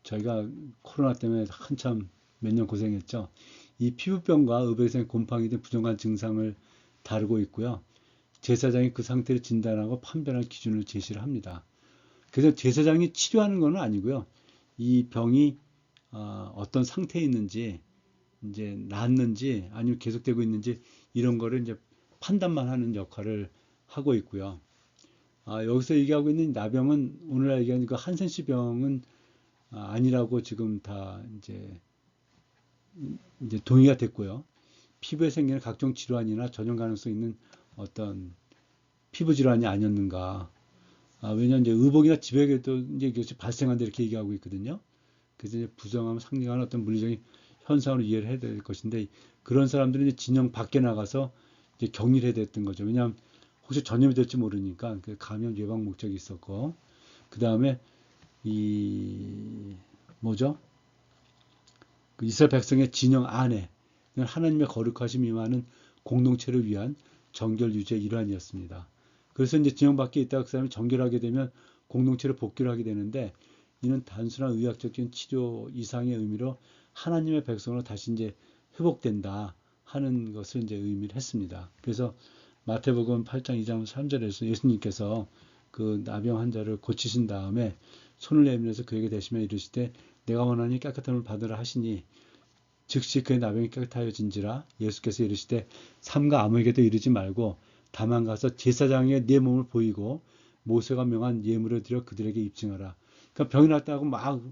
저희가 코로나 때문에 한참 몇 년 고생했죠. 이 피부병과 의백생 곰팡이 등 부정한 증상을 다루고 있고요. 제사장이 그 상태를 진단하고 판별할 기준을 제시를 합니다. 그래서 제사장이 치료하는 건 아니고요. 이 병이 어떤 상태에 있는지, 이제 낫는지 아니면 계속되고 있는지 이런 거를 이제 판단만 하는 역할을 하고 있고요. 여기서 얘기하고 있는 나병은 오늘날 얘기하는 그 한센시 병은 아니라고 지금 다 이제 동의가 됐고요. 피부에 생기는 각종 질환이나 전염 가능성 있는 어떤 피부 질환이 아니었는가. 왜냐하면 이제 의복이나 지백에도 이제 이것이 발생한다 이렇게 얘기하고 있거든요. 그래서 이제 부정하면 상징하는 어떤 물리적인 현상으로 이해를 해야 될 것인데 그런 사람들은 이제 진영 밖에 나가서 이제 격리를 해야 됐던 거죠. 왜냐하면 혹시 전염이 될지 모르니까 그 감염 예방 목적이 있었고 그 다음에 이 뭐죠? 그 이스라엘 백성의 진영 안에 하나님의 거룩하심 임하는 공동체를 위한 정결 유지의 일환이었습니다. 그래서 이제 진영 밖에 있다가 그 사람이 정결하게 되면 공동체를 복귀를 하게 되는데 이는 단순한 의학적인 치료 이상의 의미로 하나님의 백성으로 다시 이제 회복된다 하는 것을 이제 의미를 했습니다. 그래서 마태복음 8장 2장 3절에서 예수님께서 그 나병 환자를 고치신 다음에 손을 내밀어서 그에게 대시며 이르시되 내가 원하니 깨끗함을 받으라 하시니 즉시 그의 나병이 깨끗하여진지라. 예수께서 이르시되 삼가 아무에게도 이르지 말고 다만 가서 제사장에게 네 몸을 보이고 모세가 명한 예물을 드려 그들에게 입증하라. 그러니까 병이 났다고 막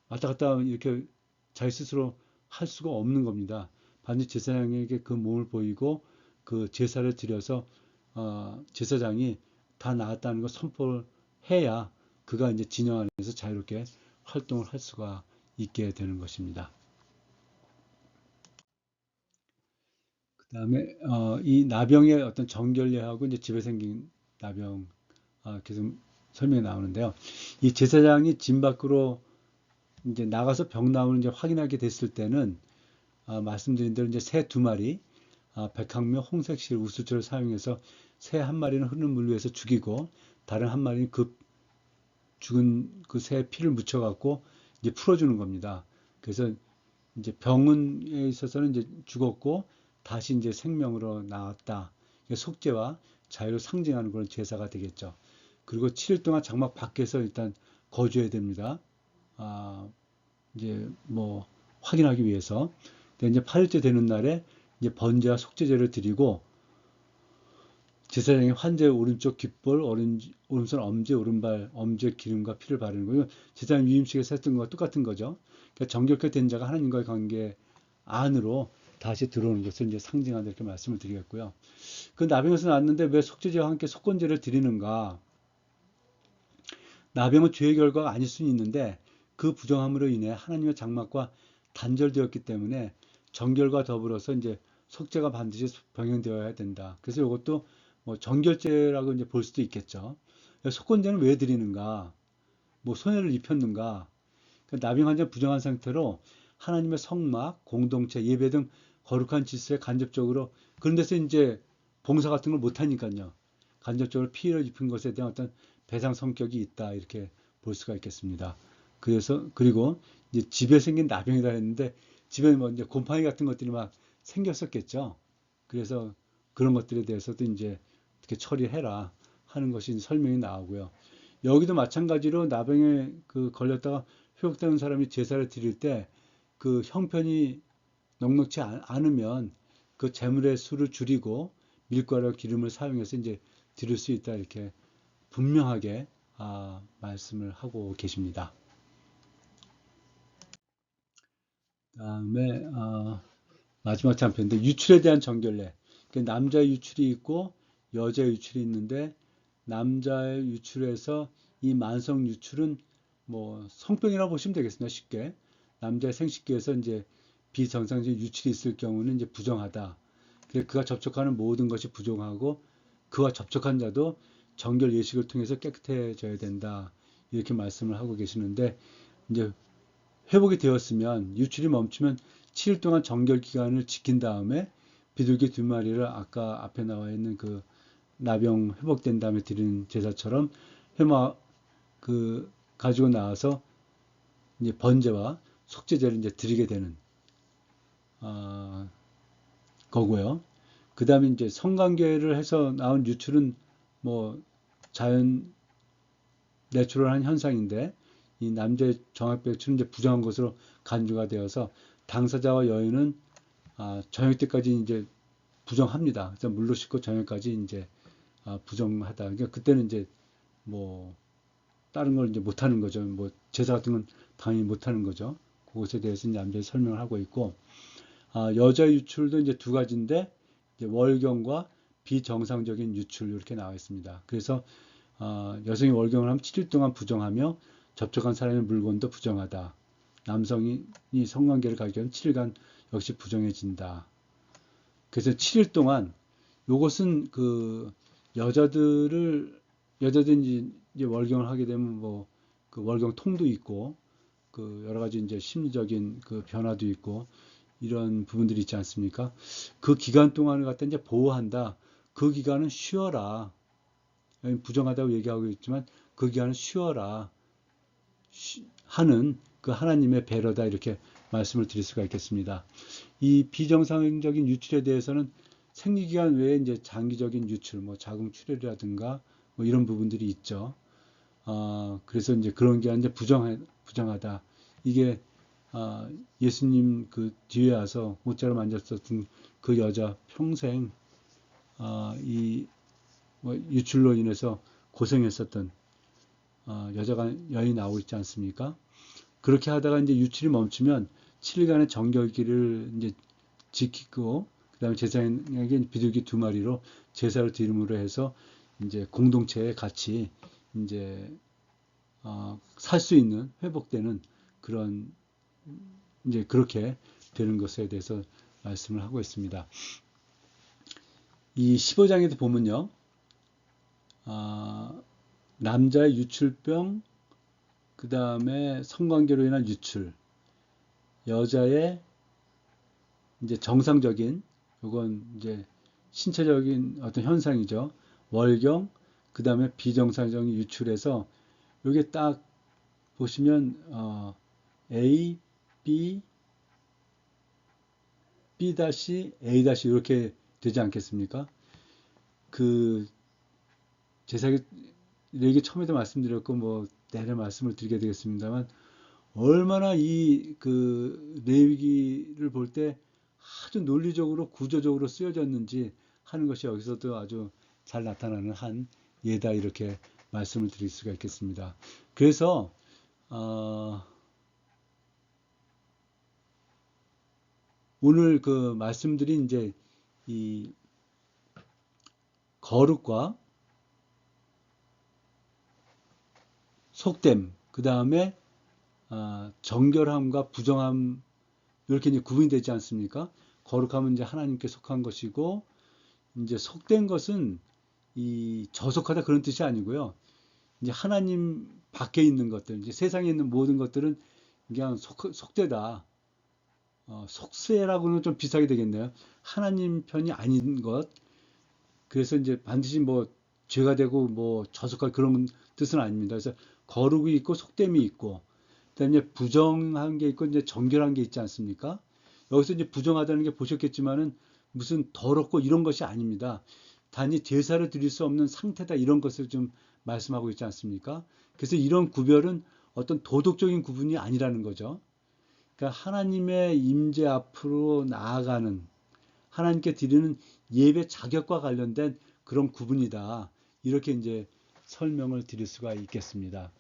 왔다 갔다 이렇게 자기 스스로 할 수가 없는 겁니다. 반드시 제사장에게 그 몸을 보이고 그 제사를 드려서 제사장이 다 나았다는 걸 선포를 해야 그가 이제 진영 안에서 자유롭게 활동을 할 수가 있게 되는 것입니다. 그다음에 이 나병의 어떤 정결례하고 이제 집에 생긴 나병 계속 설명이 나오는데요. 이 제사장이 진 밖으로 이제 나가서 병 나오는 이제 확인하게 됐을 때는 말씀드린 대로 이제 새 두 마리, 백항묘, 홍색실, 우수초를 사용해서 새 한 마리는 흐르는 물 위에서 죽이고 다른 한 마리는 그 죽은 그 새 피를 묻혀갖고 이제 풀어주는 겁니다. 그래서 이제 병은에 있어서는 이제 죽었고 다시 이제 생명으로 나왔다. 속죄와 자유를 상징하는 그런 제사가 되겠죠. 그리고 7일 동안 장막 밖에서 일단 거주해야 됩니다. 아, 이제 뭐 확인하기 위해서. 근데 이제 8일째 되는 날에 이제 번제와 속죄제를 드리고 제사장이 환자의 오른쪽 귓볼, 오른손 엄지, 오른발 엄지에 기름과 피를 바르는 거예요. 제사장 위임식에서 했던 것과 똑같은 거죠. 그러니까 정결케 된 자가 하나님과의 관계 안으로 다시 들어오는 것을 이제 상징한다 이렇게 말씀을 드리겠고요. 그 나병에서 났는데 왜 속죄제와 함께 속건제를 드리는가? 나병은 죄의 결과가 아닐 수는 있는데 그 부정함으로 인해 하나님의 장막과 단절되었기 때문에 정결과 더불어서 이제 속죄가 반드시 병행되어야 된다. 그래서 이것도 뭐 정결제라고 이제 볼 수도 있겠죠. 속건제는 왜 드리는가? 뭐 손해를 입혔는가? 그러니까 나병 환자 부정한 상태로 하나님의 성막, 공동체, 예배 등 거룩한 질서에 간접적으로 그런 데서 이제 봉사 같은 걸 못하니까요. 간접적으로 피해를 입힌 것에 대한 어떤 배상 성격이 있다 이렇게 볼 수가 있겠습니다. 그래서 그리고 이제 집에 생긴 나병이다 했는데 집에 뭐 이제 곰팡이 같은 것들이 막 생겼었겠죠. 그래서 그런 것들에 대해서도 이제 어떻게 처리해라 하는 것이 설명이 나오고요. 여기도 마찬가지로 나병에 그 걸렸다가 회복되는 사람이 제사를 드릴 때 그 형편이 넉넉지 않으면 그 재물의 수를 줄이고 밀가루 기름을 사용해서 이제 드릴 수 있다 이렇게 분명하게 말씀을 하고 계십니다. 다음에 마지막 장편인데 유출에 대한 정결례. 남자의 유출이 있고 여자의 유출이 있는데 남자의 유출에서 이 만성 유출은 뭐 성병이라고 보시면 되겠습니다. 쉽게 남자의 생식기에서 이제 비정상적인 유출이 있을 경우는 이제 부정하다. 그가 접촉하는 모든 것이 부정하고 그와 접촉한 자도 정결 예식을 통해서 깨끗해져야 된다. 이렇게 말씀을 하고 계시는데 이제 회복이 되었으면 유출이 멈추면 7일 동안 정결 기간을 지킨 다음에 비둘기 2마리를 아까 앞에 나와 있는 그 나병 회복된 다음에 드리는 제사처럼 회마 그 가지고 나와서 이제 번제와 속죄제를 이제 드리게 되는 거고요. 그 다음에 이제 성관계를 해서 나온 유출은 뭐 자연 내추럴한 현상인데 이 남자의 정확배출은 이제 부정한 것으로 간주가 되어서 당사자와 여인은 저녁 때까지 이제 부정합니다. 그래서 물로 씻고 저녁까지 이제 부정하다. 그러니까 그때는 이제 뭐 다른 걸 이제 못하는 거죠. 뭐 제사 같은 건 당연히 못하는 거죠. 그것에 대해서 이제 남자의 설명을 하고 있고 여자 유출도 이제 두 가지인데 이제 월경과 비정상적인 유출 이렇게 나와 있습니다. 그래서 여성이 월경을 하면 7일 동안 부정하며 접촉한 사람의 물건도 부정하다. 남성이 성관계를 가지게 하면 7일간 역시 부정해진다. 그래서 7일 동안 이것은 그 여자들이 이제 월경을 하게 되면 뭐 그 월경 통도 있고 그 여러 가지 이제 심리적인 그 변화도 있고 이런 부분들이 있지 않습니까? 그 기간 동안을 갖다 이제 보호한다. 그 기간은 쉬어라. 부정하다고 얘기하고 있지만 그 기간은 쉬어라. 하는 그 하나님의 배려다 이렇게 말씀을 드릴 수가 있겠습니다. 이 비정상적인 유출에 대해서는 생리기간 외에 이제 장기적인 유출, 뭐 자궁출혈이라든가 뭐 이런 부분들이 있죠. 그래서 이제 그런 게 이제 부정하다. 이게 예수님 그 뒤에 와서 옷자로 만졌었던 그 여자 평생 이 뭐 유출로 인해서 고생했었던 여자가 여인이 나오고 있지 않습니까? 그렇게 하다가 이제 유출이 멈추면 7일간의 정결기를 이제 지키고 그다음에 제사장에게 비둘기 2마리로 제사를 드림으로 해서 이제 공동체에 같이 이제 살 수 있는 회복되는 그런 이제 그렇게 되는 것에 대해서 말씀을 하고 있습니다. 이 15장에도 보면요. 남자의 유출병, 그 다음에 성관계로 인한 유출, 여자의 이제 정상적인, 이건 이제 신체적인 어떤 현상이죠. 월경, 그 다음에 비정상적인 유출에서 이게 딱 보시면 A, B, B-A- 이렇게 되지 않겠습니까? 그 제사기 처음에도 말씀드렸고 뭐 내내 말씀을 드리게 되겠습니다만 얼마나 이 그 레위기를 볼 때 아주 논리적으로 구조적으로 쓰여졌는지 하는 것이 여기서도 아주 잘 나타나는 한 예다 이렇게 말씀을 드릴 수가 있겠습니다. 그래서 오늘 그 말씀들이 이제 이 거룩과 속됨, 그 다음에 정결함과 부정함 이렇게 이제 구분이 되지 않습니까? 거룩함은 이제 하나님께 속한 것이고 이제 속된 것은 이 저속하다 그런 뜻이 아니고요. 이제 하나님 밖에 있는 것들, 이제 세상에 있는 모든 것들은 그냥 속되다. 속세라고는 좀 비슷하게 되겠네요. 하나님 편이 아닌 것. 그래서 이제 반드시 뭐 죄가 되고 뭐 저속할 그런 뜻은 아닙니다. 그래서 거룩이 있고 속됨이 있고, 그다음에 이제 부정한 게 있고 이제 정결한 게 있지 않습니까? 여기서 이제 부정하다는 게 보셨겠지만은 무슨 더럽고 이런 것이 아닙니다. 단지 제사를 드릴 수 없는 상태다 이런 것을 좀 말씀하고 있지 않습니까? 그래서 이런 구별은 어떤 도덕적인 구분이 아니라는 거죠. 그러니까 하나님의 임재 앞으로 나아가는 하나님께 드리는 예배 자격과 관련된 그런 구분이다. 이렇게 이제 설명을 드릴 수가 있겠습니다.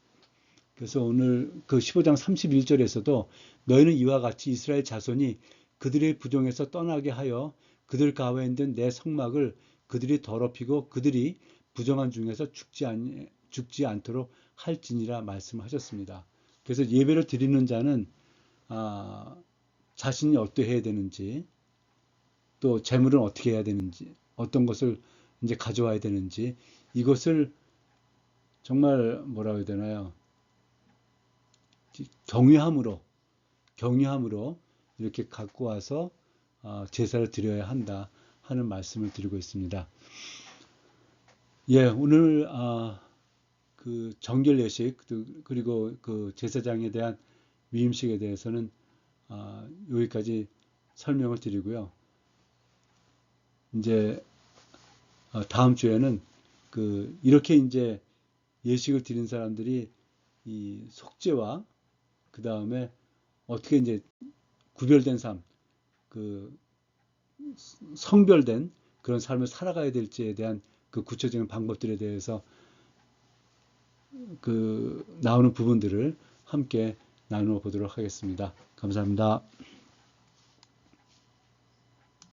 그래서 오늘 그 15장 31절에서도 너희는 이와 같이 이스라엘 자손이 그들의 부정에서 떠나게 하여 그들 가운데 있는 내 성막을 그들이 더럽히고 그들이 부정한 중에서 죽지 않도록 할지니라 말씀하셨습니다. 그래서 예배를 드리는 자는 자신이 어떠해야 되는지 또 재물은 어떻게 해야 되는지 어떤 것을 이제 가져와야 되는지 이것을 정말 뭐라고 해야 되나요? 경외함으로 경외함으로 이렇게 갖고 와서 제사를 드려야 한다 하는 말씀을 드리고 있습니다. 예, 오늘 그 정결 예식 그리고 그 제사장에 대한 위임식에 대해서는 여기까지 설명을 드리고요. 이제 다음 주에는 그 이렇게 이제 예식을 드린 사람들이 이 속죄와 그 다음에 어떻게 이제 구별된 삶, 그 성별된 그런 삶을 살아가야 될지에 대한 그 구체적인 방법들에 대해서 그 나오는 부분들을 함께 나누어 보도록 하겠습니다. 감사합니다.